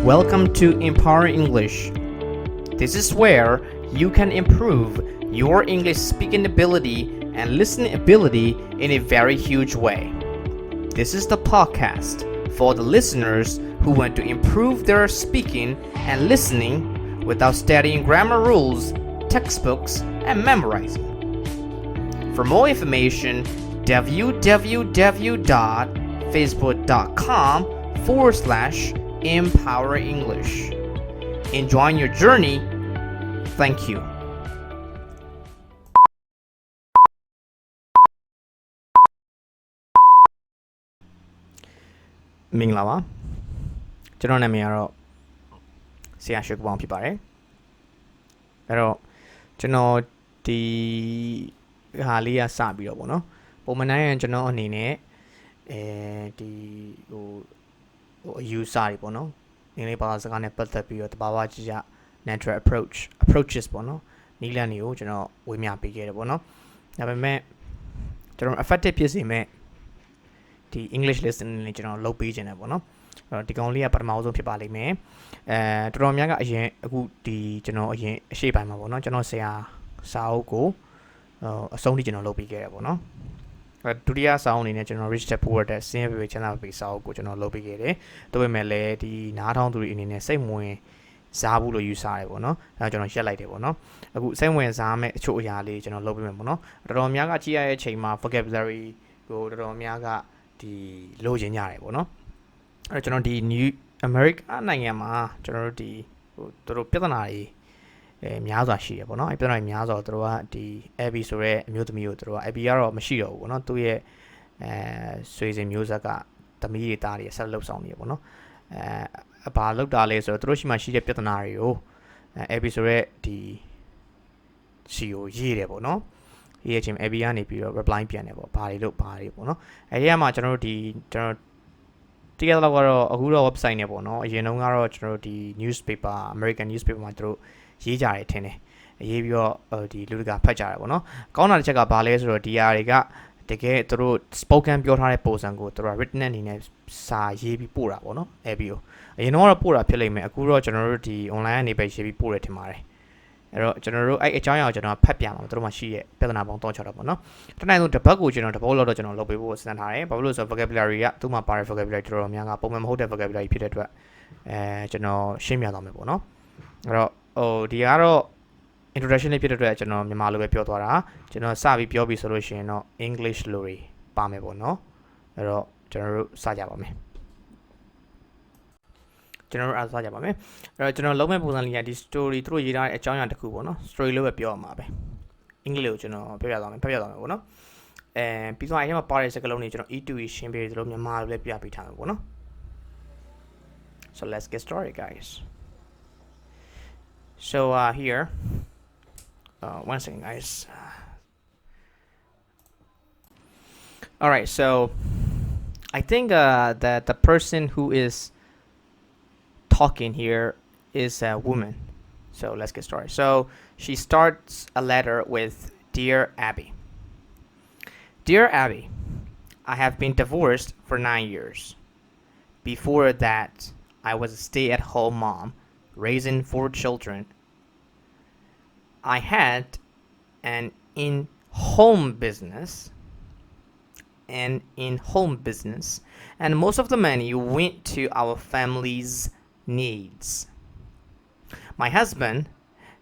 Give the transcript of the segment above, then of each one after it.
Welcome to Empower English. This is where you can improve your English speaking ability and listening ability in a very huge way. This is the podcast for the listeners who want to improve their speaking and listening without studying grammar rules, textbooks, and memorizing. For more information, www.facebook.com/Empower English. Enjoying your journey. Thank you. မင်္ဂလာပါကျွန်တော်နာမည်ကတော့ဆရာရွှေကပောင်ဖြစ်ပါတယ်အဲ့တော့ကျွန်တော်ဒီဟာလေးကစပြီးတော့ပေါ့နော်ပုံမှန်တိုင်းကျွန်တော်အနေနဲ့ဒီအယူဆတွေပေါ့နော်အင်္ဂလိပ်ဘာသာစကားနဲ့ပတ်သက်ပြီးတော့တဘာဝကြည့်ရ natural approaches ပေါ့နော်နည်းလမ်းတွေကိုကျွန်တော်ဝေမျှပေးခဲ့တယ်ပေါ့နော်ဒါပေမဲ့ကျွန်တော် effective ဖြစ်စေမဲ့ဒီ English listening လေးကျွန်တော်လုပ်ပေးခြင်းတယ်ပေါ့နော်အဲ့တော့ဒီကောင်လေးကပထမဆုံးဖြစ်ပါလိမ့်မယ်တော်တော်များကအရင်အခုဒီကျွန်တော်အရင်အရှိပိုင်းမှာပေါ့နော်ကျွန်တော်ဆရာစာအုပ်ကိုအဆုံးထိကျွန်တော်လုပ်ပေးခဲ့တယ်ပေါ့နော်ဒုတိယစာအုပ်အနေနဲ့ကျွန်တော် Rich Dad Poor Dad ဆင်းရဲပေချမ်းသာပေစာအုပ်ကိုကျွန်တော်လုပ်ပေးခဲ့တယ်ဒါပေမဲ့လည်းဒီနားထောင်သူတွေအနေနဲ့စိတ်ဝင်စားဘူးလို့ယူဆတယ်ပေါ့နော်အဲကျွန်တော်ရက်လိုက်တယ်ပေါ့နော်အခုစိတ်ဝင်စားမဲ့အချို့အရာလေးကျွန်တော်လုပ်ပေးမယ်ပေါ့နော်တော်တော်များကကြည့်ရတဲ့အချိန်မှာ vocabulary ကိုတော်တော်များကဒီလိုချင်ကြတယ်ပေါ့နော်အဲ့တော့ကျွန်တော်ဒီ New America နိုင်ငံမှာကျွန်တော်တို့ဒီသူတို့ပြဿနာတွေများစွာရှိတယ်ပေါ့နော်အဲ့ပြဿနာတွေများစွာသူတို့ကဒီ Abby ဆိုတဲ့အမျိုးသမီးကိုသူတို့က Abby ကတော့မရှိတော့ဘူးပေါ့နော်သူ့ရဲ့ဆွေစဉ်မျိုးဆက်ကသမီးတွေသားတွေဆက်လှုပ်ဆောင်နေရပေါ့နော်ဘာလောက်တာလဲဆိုတော့သူတို့ရှိမှရှိတဲ့ပြဿနာတွေကိုAbby ဆိုတဲ့ဒီစီကိုရေးတယ်ပေါ့နော်ရေးချင်း Abby ကနေပြီးတော့ reply ပြန်တယ်ပေါ့ဘာတွေလို့ဘာတွေပေါ့နော်အဲဒီကမှကျွန်တော်တို့ကျွန်တော်တကယ်တော့အခုတော့ website နဲ့ပေါ့နော်အရင်တုန်းကတော့ကျွန်တော်တို့ဒီ newspaper American newspaper မှာသူတို့ရေးကြတယ်ထင်တယ်ရေးပြီးတော့ဒီလူတွေကဖတ်ကြတယ်ပေါ့နော်ကောင်းတာတစ်ချက်ကဘာလဲဆိုတော့ဒီအရာတွေကတကယ်သူတို့ spoken ပြောထားတဲ့ပုံစံကိုသူတို့ written အနေနဲ့စာရေးပြီးပို့တာပေါ့နော် Abby ကိုအရင်တော့ပို့တာဖြစ်လိမ့်မယ်အခုတော့ကျွန်တော်တို့ဒီ online ကနေပဲရေးပြီးပို့တယ်ထင်ပါတယ်အဲ့တော့ကျွန်တော်တို့အဲ့အကြောင်းအရာကိုကျွန်တော်ဖတ်ပြမှာသူတို့မှရှိရဲ့ပြဿနာပေါင်းတော့6တော့ပေါ့နော်တနိုင်ဆုံးတစ်ပတ်ကိုကျွန်တော်တပုတ်လောက်တော့ကျွန်တော်လုပ်ပေးဖို့စဉ်းစားထားတယ်ဘာလို့လဲဆိုတော့ vocabulary ကသူ့မှာပါတဲ့ vocabulary တော်တော်များများကပုံမှန်မဟုတ်တဲ့ vocabulary ဖြစ်တဲ့အတွက်ကျွန်တော်ရှင်းပြသွားမယ်ပေါ့နော်အဲ့တော့ဒီကတော့ introduction လေးဖြစ်တဲ့အတွက်ကျွန်တော်မြန်မာလိုပဲပြောသွားတာကျွန်တော်စပြီးပြောပြီးဆိုလို့ရှိရင်တော့ English လိုတွေပါမယ်ပေါ့နော်အဲ့တော့ကျွန်တော်တို့စကြပါမယ်ကျွန်တော်တို့အားစကြပါမယ်အဲ့တော့ကျွန်တော်လုံးမဲ့ပုံစံလေးကဒီ story သူတို့ရေးထားတဲ့အကြောင်းအရာတစ်ခုပေါ့နော် story လို့ပဲပြောရမှာပဲအင်္ဂလိပ်ကိုကျွန်တော်ဖတ်ပြသွားမယ်ပေါ့နော်ပြီးတော့အဲ့မှာပါတဲ့စကားလုံးတွေကျွန်တော် E2 ရှင်းပေးသလိုမြန်မာလိုလည်းပြပေးထားမှာပေါ့နော် so let's get started guys so here one second guys all right so I think that the person who is talking here is a woman so let's get started so she starts a letter with Dear Abby Dear Abby I have been divorced for 9 years before that I was a stay-at-home mom raising 4 children I had an in-home business and most of the money went to our family's needs. My husband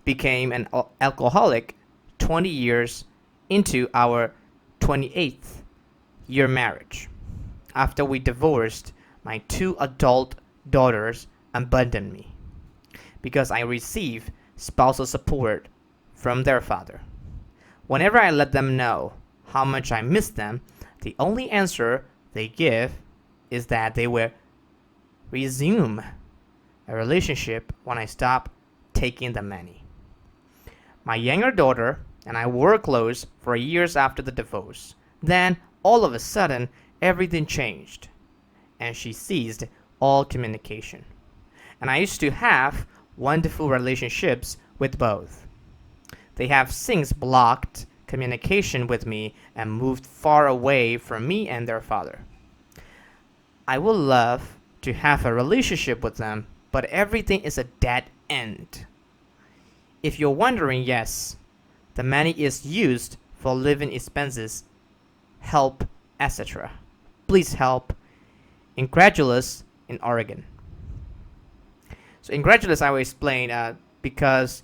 became an alcoholic 20 years into our 28th year marriage. After we divorced, my 2 adult daughters abandoned me because I receive spousal support from their father. Whenever I let them know how much I miss them, the only answer they give is that they will resume a relationship when I stop taking the money. My younger daughter and I were close for years after the divorce. Then, all of a sudden, everything changed, and she ceased all communication. And I used to have wonderful relationships with both. They have since blocked communication with me and moved far away from me and their father. I would love to have a relationship with them, but everything is a dead end. If you're wondering, yes, the money is used for living expenses, help, etc. Please help Incredulous in Oregon. So incredulous, I will explain, because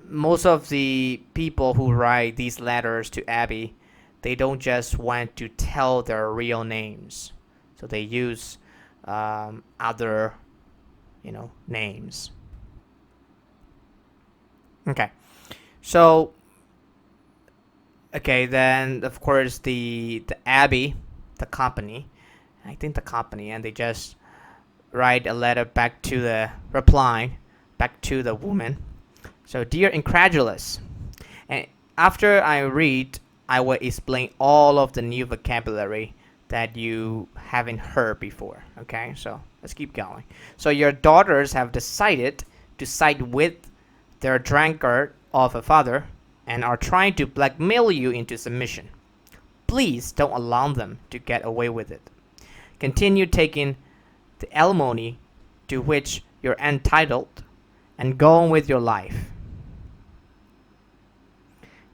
most of the people who write these letters to Abby, they don't just want to tell their real names, so they use other, names. Okay, so then of course the Abby, the company, I think the company, and they just write a letter back to the reply back to the woman. So, dear incredulous, and after I read, I will explain all of the new vocabulary that you haven't heard before. Okay, so let's keep going. So, your daughters have decided to side with their drunkard of a father and are trying to blackmail you into submission. Please don't allow them to get away with it. Continue taking the alimony to which you're entitled and go on with your life.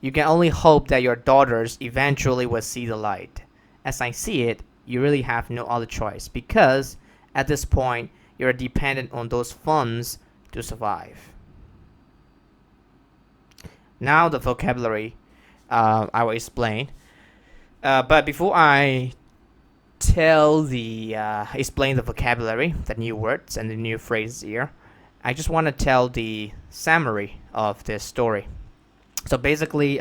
You can only hope that your daughters eventually will see the light. As I see it, you really have no other choice because at this point you're dependent on those funds to survive. Now the vocabulary I will explain. But before I explain the vocabulary, the new words and the new phrases here, I just want to tell the summary of this story. So basically,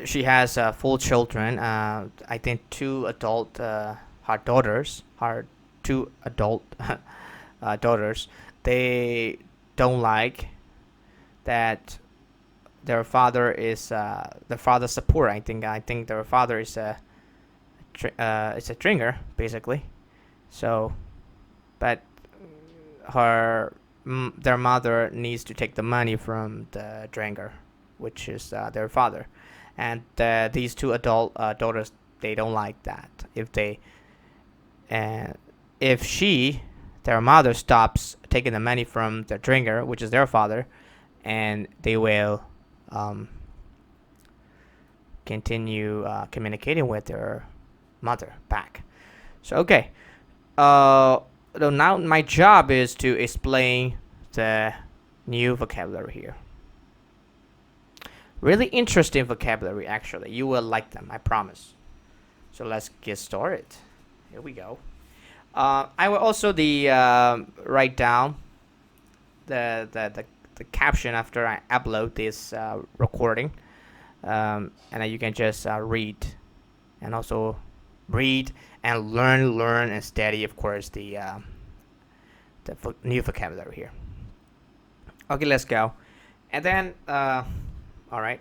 she has 4 children. I think 2 adult her daughters, her 2 adult daughters. They don't like that their father is the father support. I think their father is a drinker, basically. So, but their mother needs to take the money from the drinker, which is their father, and these 2 adult daughters, they don't like that. If their mother stops taking the money from the drinker, which is their father, and they will continue communicating with their mother back. So okay, so now my job is to explain the new vocabulary here. Really interesting vocabulary, actually. You will like them, I promise. So let's get started. Here we go. I will also write down the caption after I upload this recording, and then you can just read, and also read and learn and study, of course, the new vocabulary here. Okay, let's go. And then all right,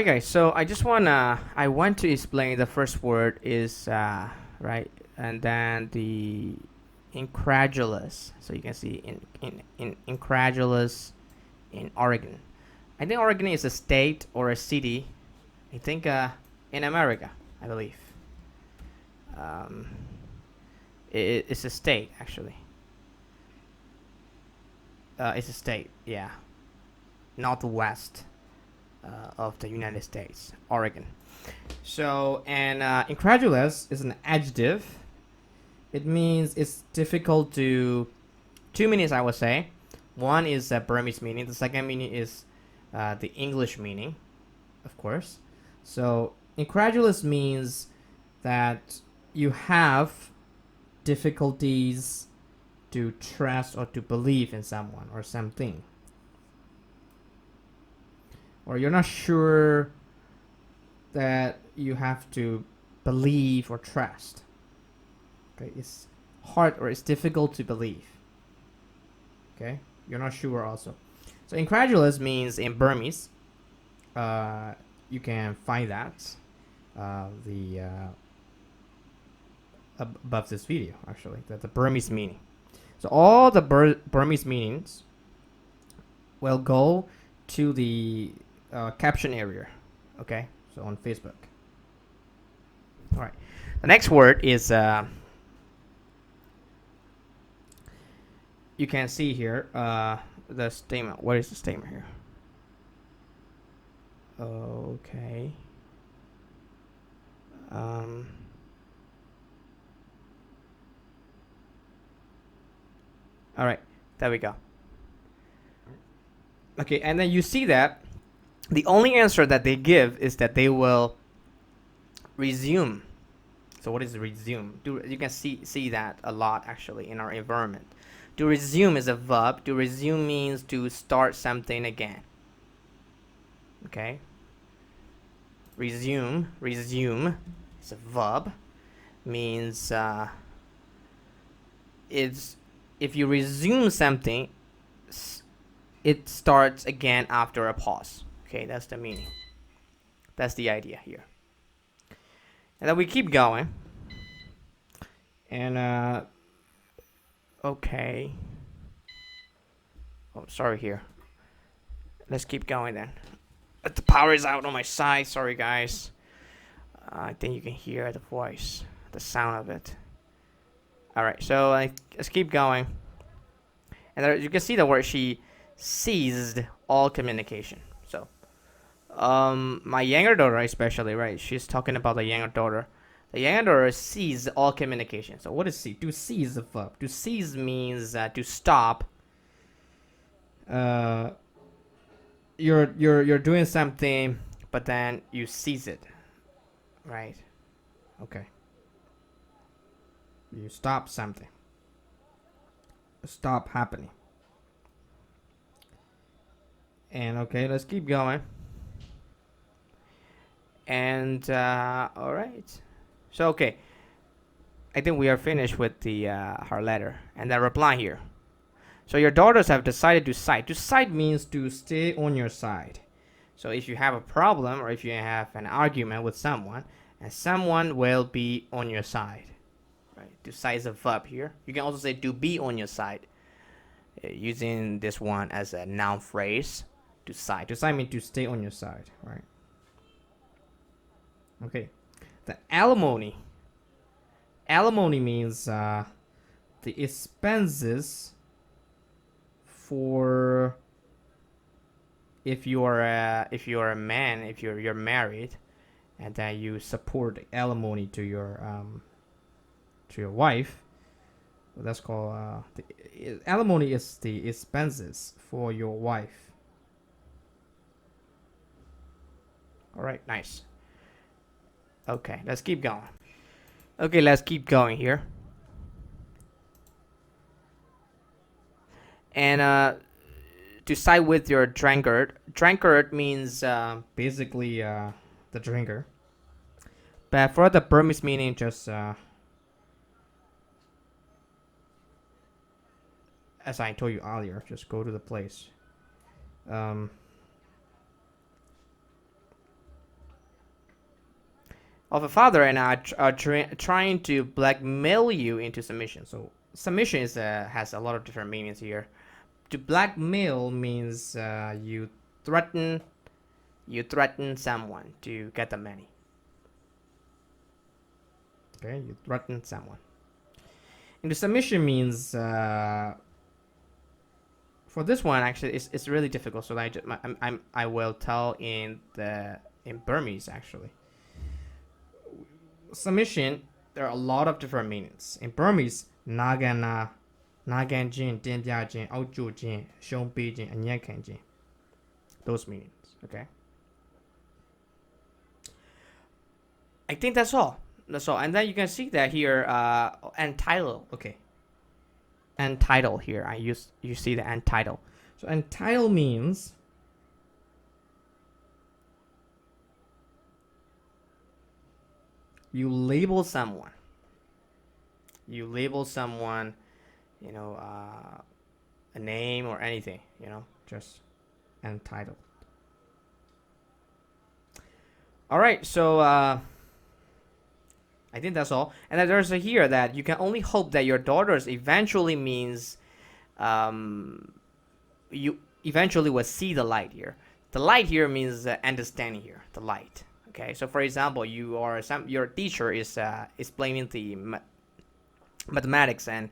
guys. So I want to explain the first word is right, and then the incredulous. So you can see in incredulous in Oregon. I think Oregon is a state or a city. I think in America, I believe. It's a state, actually. It's a state, yeah. Northwest of the United States, Oregon. So, and incredulous is an adjective. It means it's difficult to... 2 meanings, I would say. One is a Burmese meaning. The second meaning is the English meaning, of course. So, incredulous means that you have difficulties to trust or to believe in someone or something. Or you're not sure that you have to believe or trust. Okay, it's hard or it's difficult to believe. Okay, you're not sure also. So incredulous means in Burmese. You can find that above this video, actually, the Burmese meaning. So all the Burmese meanings will go to the caption area. Okay, so on Facebook. All right, the next word is you can see here the statement. What is the statement here? Okay. All right, there we go. Okay, and then you see that the only answer that they give is that they will resume. So what is resume? You can see that a lot actually in our environment. To resume is a verb. To resume means to start something again. Okay. Resume is a verb. Means it's if you resume something, it starts again after a pause. Okay, that's the meaning. That's the idea here. And then we keep going. And okay. Oh, sorry here. Let's keep going then. The power is out on my side. Sorry, guys. I think you can hear the voice, the sound of it. All right, so let's keep going. And there, you can see the word she ceased all communication. So, my younger daughter, especially, right? She's talking about the younger daughter. The younger daughter ceased all communication. So, what is cease? To cease is a verb. To cease means to stop. You're doing something, but then you cease it, right? Okay. You stop something. Stop happening. And okay, let's keep going. And all right. So okay, I think we are finished with the her letter and the reply here. So your daughters have decided to side. To side means to stay on your side. So if you have a problem or if you have an argument with someone, and someone will be on your side. Right? To side is a verb here. You can also say to be on your side, using this one as a noun phrase. To side. To side means to stay on your side, right? Okay. The alimony. Alimony means the expenses for if you are a man, if you're married, and that you support alimony to your wife. Well, that's called the alimony is the expenses for your wife. All right, nice. Okay, let's keep going. Okay, let's keep going here. And to side with your drunkard. Drunkard means basically the drinker. But for the Burmese meaning, just as I told you earlier, just go to the place. Of a father and I are trying to blackmail you into submission. So submission is has a lot of different meanings here. To blackmail means you threaten someone to get the money. Okay, you threaten someone. And the submission means for this one actually it's really difficult. So I will tell in Burmese actually. Submission, there are a lot of different meanings. In Burmese, nagana, naganjin, dindyajin, aujujin, shongbijin, and yankanjin. Those meanings, okay? I think that's all. That's all. And then you can see that here, entitled, okay. Entitled here, you see the entitled. So entitled means you label someone. You label someone, a name or anything, just entitled. All right, so I think that's all. And then there's a here that you can only hope that your daughters eventually means you eventually will see the light here. The light here means understanding here, the light. Okay, so for example, your teacher is explaining the mathematics, and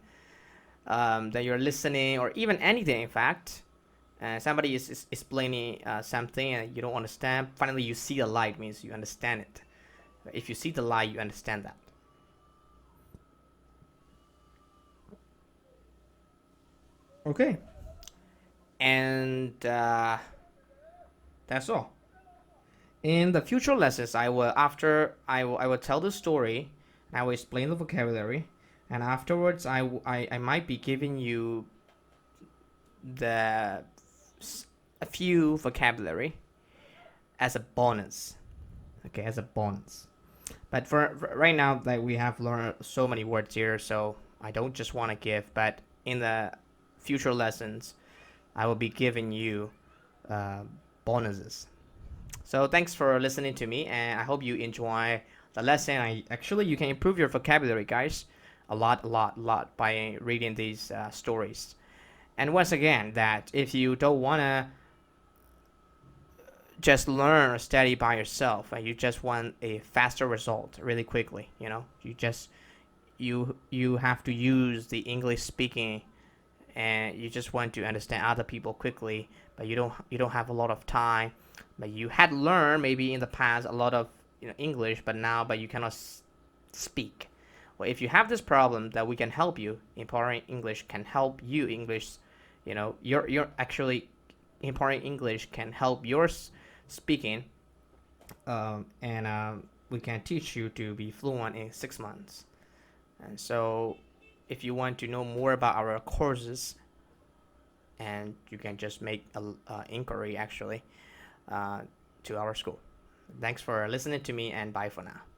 that you're listening, or even anything, in fact. Somebody is explaining something and you don't understand. Finally, you see the light, means you understand it. If you see the light, you understand that. Okay. And that's all. In the future lessons, I will tell the story. I will explain the vocabulary, and afterwards, I might be giving you the a few vocabulary as a bonus. Okay, as a bonus. But for right now, like, we have learned so many words here, so I don't just want to give. But in the future lessons, I will be giving you uh, bonuses. So thanks for listening to me, and I hope you enjoy the lesson. You can improve your vocabulary, guys, a lot by reading these stories. And once again, that if you don't wanna just learn or study by yourself, and you just want a faster result really quickly, you have to use the English speaking, and you just want to understand other people quickly, but you don't have a lot of time. But you had learned maybe in the past a lot of English, but you cannot speak. Well, if you have this problem, that we can help you. Empowering English can help you English. You're actually empowering English can help your speaking, and we can teach you to be fluent in 6 months. And so, if you want to know more about our courses, and you can just make an inquiry actually uh, to our school. Thanks for listening to me, and bye for now.